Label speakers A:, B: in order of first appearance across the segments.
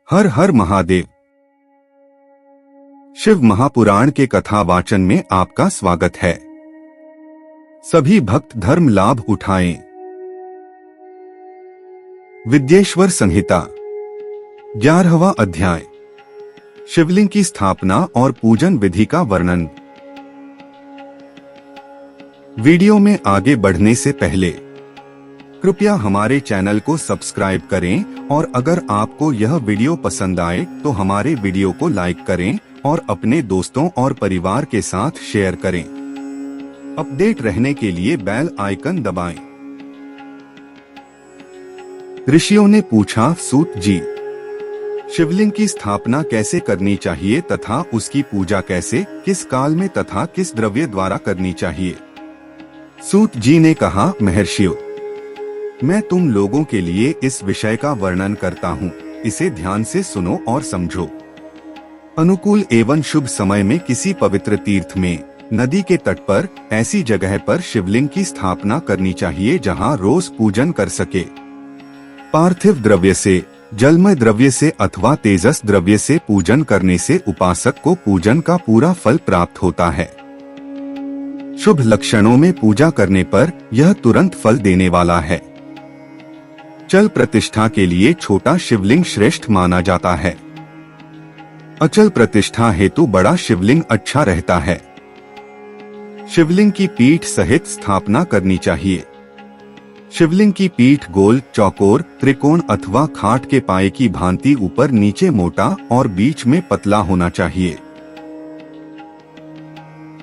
A: हर हर महादेव। शिव महापुराण के कथा वाचन में आपका स्वागत है। सभी भक्त धर्म लाभ उठाएं। विद्येश्वर संहिता 11वां अध्याय, शिवलिंग की स्थापना और पूजन विधि का वर्णन। वीडियो में आगे बढ़ने से पहले कृपया हमारे चैनल को सब्सक्राइब करें और अगर आपको यह वीडियो पसंद आए तो हमारे वीडियो को लाइक करें और अपने दोस्तों और परिवार के साथ शेयर करें। अपडेट रहने के लिए बेल आइकन दबाएं। ऋषियों ने पूछा, सूत जी, शिवलिंग की स्थापना कैसे करनी चाहिए तथा उसकी पूजा कैसे, किस काल में तथा किस द्रव्य द्वारा करनी चाहिए। सूत जी ने कहा, महर्षियों, मैं तुम लोगों के लिए इस विषय का वर्णन करता हूँ, इसे ध्यान से सुनो और समझो। अनुकूल एवं शुभ समय में किसी पवित्र तीर्थ में, नदी के तट पर, ऐसी जगह पर शिवलिंग की स्थापना करनी चाहिए जहाँ रोज पूजन कर सके। पार्थिव द्रव्य से, जलमय द्रव्य से अथवा तेजस द्रव्य से पूजन करने से उपासक को पूजन का पूरा फल प्राप्त होता है। शुभ लक्षणों में पूजा करने पर यह तुरंत फल देने वाला है। चल प्रतिष्ठा के लिए छोटा शिवलिंग श्रेष्ठ माना जाता है। अचल प्रतिष्ठा हेतु बड़ा शिवलिंग अच्छा रहता है। शिवलिंग की पीठ सहित स्थापना करनी चाहिए। शिवलिंग की पीठ गोल, चौकोर, त्रिकोण अथवा खाट के पाए की भांति ऊपर नीचे मोटा और बीच में पतला होना चाहिए।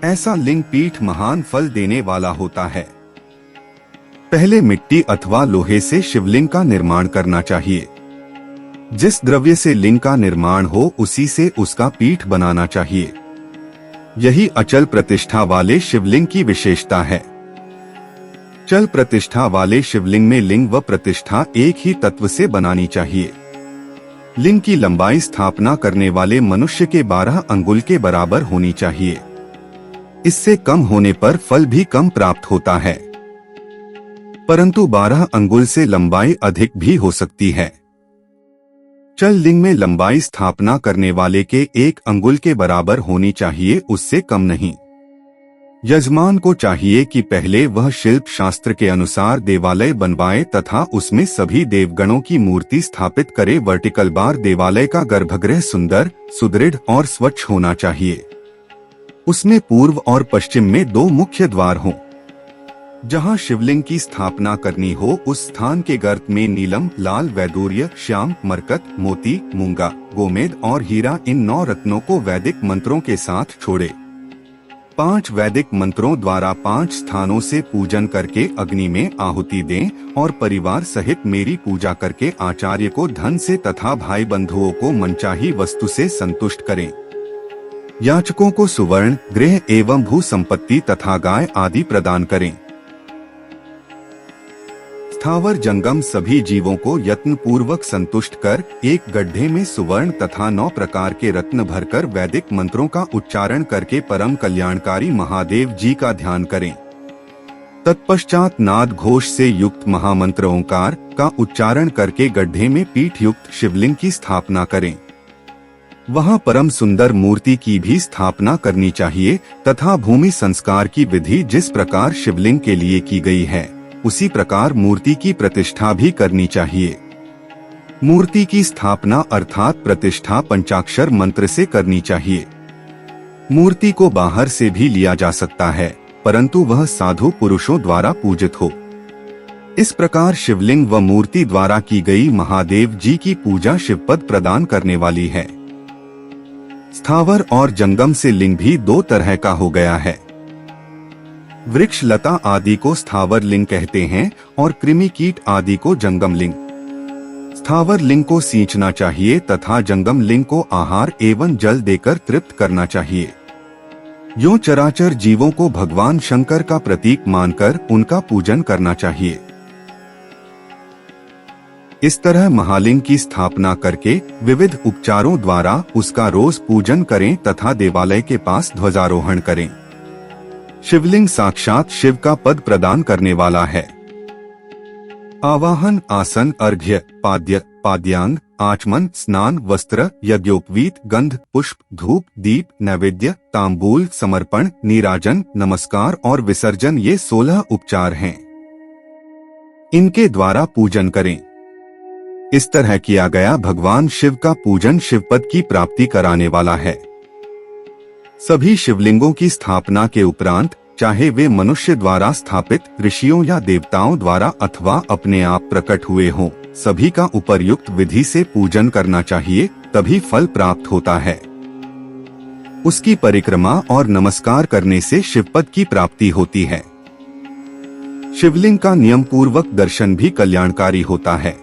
A: ऐसा लिंग पीठ महान फल देने वाला होता है। पहले मिट्टी अथवा लोहे से शिवलिंग का निर्माण करना चाहिए। जिस द्रव्य से लिंग का निर्माण हो उसी से उसका पीठ बनाना चाहिए। यही अचल प्रतिष्ठा वाले शिवलिंग की विशेषता है। चल प्रतिष्ठा वाले शिवलिंग में लिंग व प्रतिष्ठा एक ही तत्व से बनानी चाहिए। लिंग की लंबाई स्थापना करने वाले मनुष्य के 12 अंगुल के बराबर होनी चाहिए। इससे कम होने पर फल भी कम प्राप्त होता है, परंतु 12 अंगुल से लंबाई अधिक भी हो सकती है। चल लिंग में लंबाई स्थापना करने वाले के 1 अंगुल के बराबर होनी चाहिए, उससे कम नहीं। यजमान को चाहिए कि पहले वह शिल्प शास्त्र के अनुसार देवालय बनवाए तथा उसमें सभी देवगणों की मूर्ति स्थापित करे। वर्टिकल बार देवालय का गर्भगृह सुंदर, सुदृढ़ और स्वच्छ होना चाहिए। उसमें पूर्व और पश्चिम में 2 मुख्य द्वार हों। जहां शिवलिंग की स्थापना करनी हो उस स्थान के गर्त में नीलम, लाल, वैदूर्य, श्याम, मरकत, मोती, मूंगा, गोमेद और हीरा, इन 9 रत्नों को वैदिक मंत्रों के साथ छोड़े। 5 वैदिक मंत्रों द्वारा 5 स्थानों से पूजन करके अग्नि में आहुति दें और परिवार सहित मेरी पूजा करके आचार्य को धन से तथा भाई बंधुओं को मनचाही वस्तु से संतुष्ट करें। याचकों को सुवर्ण, गृह एवं भू संपत्ति तथा गाय आदि प्रदान करें। स्थावर जंगम सभी जीवों को यत्न पूर्वक संतुष्ट कर एक गड्ढे में सुवर्ण तथा 9 प्रकार के रत्न भरकर वैदिक मंत्रों का उच्चारण करके परम कल्याणकारी महादेव जी का ध्यान करें। तत्पश्चात नाद घोष से युक्त महामंत्र ओंकार का उच्चारण करके गड्ढे में पीठ युक्त शिवलिंग की स्थापना करें। वहां परम सुंदर मूर्ति की भी स्थापना करनी चाहिए तथा भूमि संस्कार की विधि जिस प्रकार शिवलिंग के लिए की गई है उसी प्रकार मूर्ति की प्रतिष्ठा भी करनी चाहिए। मूर्ति की स्थापना अर्थात प्रतिष्ठा पंचाक्षर मंत्र से करनी चाहिए। मूर्ति को बाहर से भी लिया जा सकता है, परंतु वह साधु पुरुषों द्वारा पूजित हो। इस प्रकार शिवलिंग व मूर्ति द्वारा की गई महादेव जी की पूजा शिवपद प्रदान करने वाली है। स्थावर और जंगम से लिंग भी 2 तरह का हो गया है। वृक्ष लता आदि को स्थावर लिंग कहते हैं और कृमि कीट आदि को जंगम लिंग। स्थावर लिंग को सींचना चाहिए तथा जंगम लिंग को आहार एवं जल देकर तृप्त करना चाहिए। यूं चराचर जीवों को भगवान शंकर का प्रतीक मानकर उनका पूजन करना चाहिए। इस तरह महालिंग की स्थापना करके विविध उपचारों द्वारा उसका रोज पूजन करें तथा देवालय के पास ध्वजारोहण करें। शिवलिंग साक्षात शिव का पद प्रदान करने वाला है। आवाहन, आसन, अर्घ्य, पाद्य, पाद्यांग, आचमन, स्नान, वस्त्र, यज्ञोपवीत, गंध, पुष्प, धूप, दीप, नैवेद्य, तांबूल, समर्पण, नीराजन, नमस्कार और विसर्जन, ये 16 उपचार हैं। इनके द्वारा पूजन करें। इस तरह किया गया भगवान शिव का पूजन शिवपद की प्राप्ति कराने वाला है। सभी शिवलिंगों की स्थापना के उपरांत, चाहे वे मनुष्य द्वारा स्थापित, ऋषियों या देवताओं द्वारा अथवा अपने आप प्रकट हुए हों, सभी का उपर्युक्त विधि से पूजन करना चाहिए, तभी फल प्राप्त होता है। उसकी परिक्रमा और नमस्कार करने से शिवपद की प्राप्ति होती है। शिवलिंग का नियम पूर्वक दर्शन भी कल्याणकारी होता है।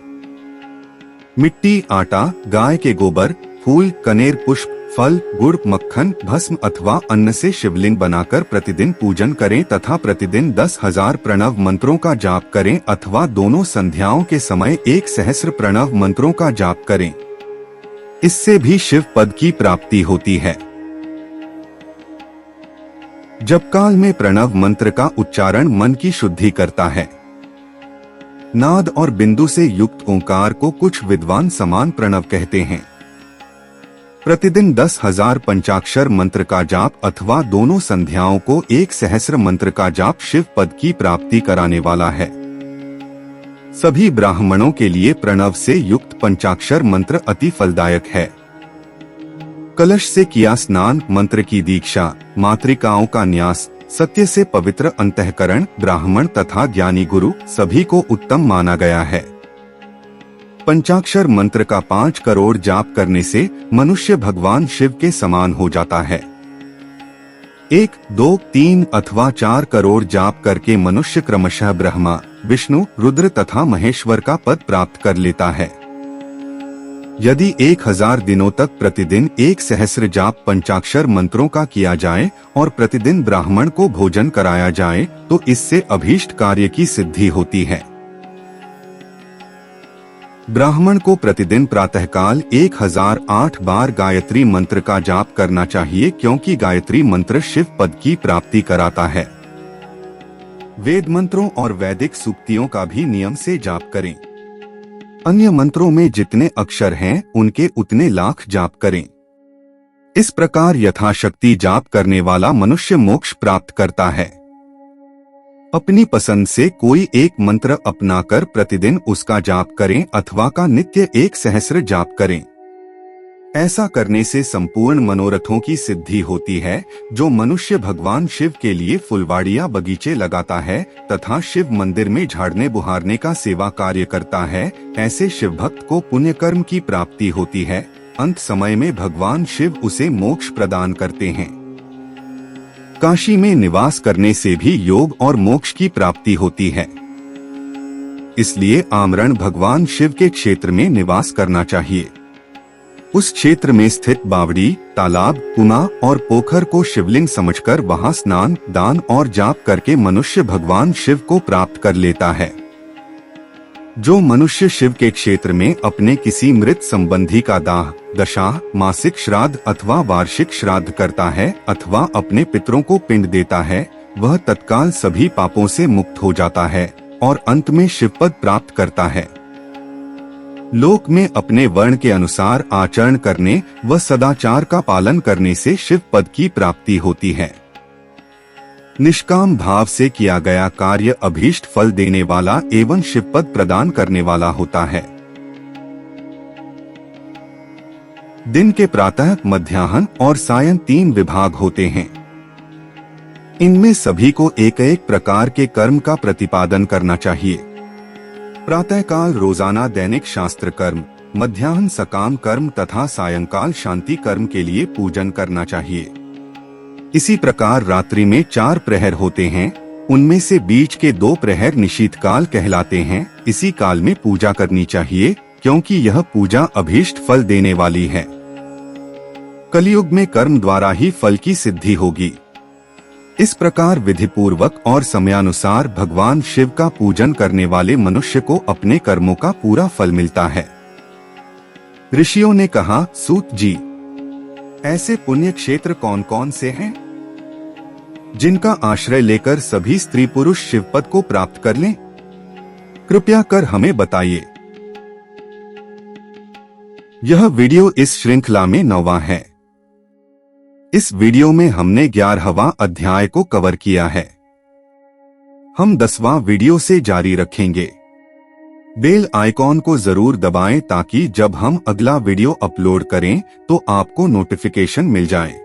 A: मिट्टी, आटा, गाय के गोबर, फूल, कनेर, पुष्प, फल, गुड़, मक्खन, भस्म अथवा अन्न से शिवलिंग बनाकर प्रतिदिन पूजन करें तथा प्रतिदिन 10,000 प्रणव मंत्रों का जाप करें अथवा दोनों संध्याओं के समय 1 सहस्र प्रणव मंत्रों का जाप करें। इससे भी शिव पद की प्राप्ति होती है। जप काल में प्रणव मंत्र का उच्चारण मन की शुद्धि करता है। नाद और बिंदु से युक्त ओंकार को कुछ विद्वान समान प्रणव कहते हैं। प्रतिदिन 10,000 पंचाक्षर मंत्र का जाप अथवा दोनों संध्याओं को 1 सहस्र मंत्र का जाप शिव पद की प्राप्ति कराने वाला है। सभी ब्राह्मणों के लिए प्रणव से युक्त पंचाक्षर मंत्र अति फलदायक है। कलश से किया स्नान, मंत्र की दीक्षा, मातृकाओं का न्यास, सत्य से पवित्र अंतःकरण, ब्राह्मण तथा ज्ञानी गुरु सभी को उत्तम माना गया है। पंचाक्षर मंत्र का 5 करोड़ जाप करने से मनुष्य भगवान शिव के समान हो जाता है। 1, 2, 3 अथवा 4 करोड़ जाप करके मनुष्य क्रमशः ब्रह्मा, विष्णु, रुद्र तथा महेश्वर का पद प्राप्त कर लेता है। यदि 1000 दिनों तक प्रतिदिन 1 सहस्र जाप पंचाक्षर मंत्रों का किया जाए और प्रतिदिन ब्राह्मण को भोजन कराया जाए तो इससे अभीष्ट कार्य की सिद्धि होती है। ब्राह्मण को प्रतिदिन प्रातःकाल 1008 बार गायत्री मंत्र का जाप करना चाहिए, क्योंकि गायत्री मंत्र शिव पद की प्राप्ति कराता है। वेद मंत्रों और वैदिक सूक्तियों का भी नियम से जाप करें। अन्य मंत्रों में जितने अक्षर हैं उनके उतने लाख जाप करें। इस प्रकार यथाशक्ति जाप करने वाला मनुष्य मोक्ष प्राप्त करता है। अपनी पसंद से कोई एक मंत्र अपनाकर प्रतिदिन उसका जाप करें अथवा का नित्य 1 सहस्र जाप करें। ऐसा करने से संपूर्ण मनोरथों की सिद्धि होती है। जो मनुष्य भगवान शिव के लिए फुलवाड़ियां बगीचे लगाता है तथा शिव मंदिर में झाड़ने बुहारने का सेवा कार्य करता है, ऐसे शिव भक्त को पुण्य कर्म की प्राप्ति होती है। अंत समय में भगवान शिव उसे मोक्ष प्रदान करते हैं। काशी में निवास करने से भी योग और मोक्ष की प्राप्ति होती है। इसलिए आमरण भगवान शिव के क्षेत्र में निवास करना चाहिए। उस क्षेत्र में स्थित बावड़ी, तालाब, कुआं और पोखर को शिवलिंग समझकर वहां स्नान, दान और जाप करके मनुष्य भगवान शिव को प्राप्त कर लेता है। जो मनुष्य शिव के क्षेत्र में अपने किसी मृत संबंधी का दाह, दशाह, मासिक श्राद्ध अथवा वार्षिक श्राद्ध करता है अथवा अपने पितरों को पिंड देता है, वह तत्काल सभी पापों से मुक्त हो जाता है और अंत में शिवपद प्राप्त करता है। लोक में अपने वर्ण के अनुसार आचरण करने व सदाचार का पालन करने से शिव पद की प्राप्ति होती है। निष्काम भाव से किया गया कार्य अभीष्ट फल देने वाला एवं शिव पद प्रदान करने वाला होता है। दिन के प्रातः, मध्याह्न और सायं 3 विभाग होते हैं। इनमें सभी को एक एक प्रकार के कर्म का प्रतिपादन करना चाहिए। प्रातःकाल रोजाना दैनिक शास्त्र कर्म, मध्याह्न सकाम कर्म तथा सायंकाल शांति कर्म के लिए पूजन करना चाहिए। इसी प्रकार रात्रि में 4 प्रहर होते हैं, उनमें से बीच के 2 प्रहर निशीथ काल कहलाते हैं। इसी काल में पूजा करनी चाहिए, क्योंकि यह पूजा अभीष्ट फल देने वाली है। कलयुग में कर्म द्वारा ही फल की सिद्धि होगी। इस प्रकार विधि पूर्वक और समयानुसार भगवान शिव का पूजन करने वाले मनुष्य को अपने कर्मों का पूरा फल मिलता है। ऋषियों ने कहा, सूत जी, ऐसे पुण्य क्षेत्र कौन कौन से हैं, जिनका आश्रय लेकर सभी स्त्री पुरुष शिवपद को प्राप्त कर लें? कृपया कर हमें बताइए। यह वीडियो इस श्रृंखला में 9वां है। इस वीडियो में हमने 11वां अध्याय को कवर किया है। हम 10वां वीडियो से जारी रखेंगे। बेल आइकॉन को जरूर दबाएं ताकि जब हम अगला वीडियो अपलोड करें तो आपको नोटिफिकेशन मिल जाए।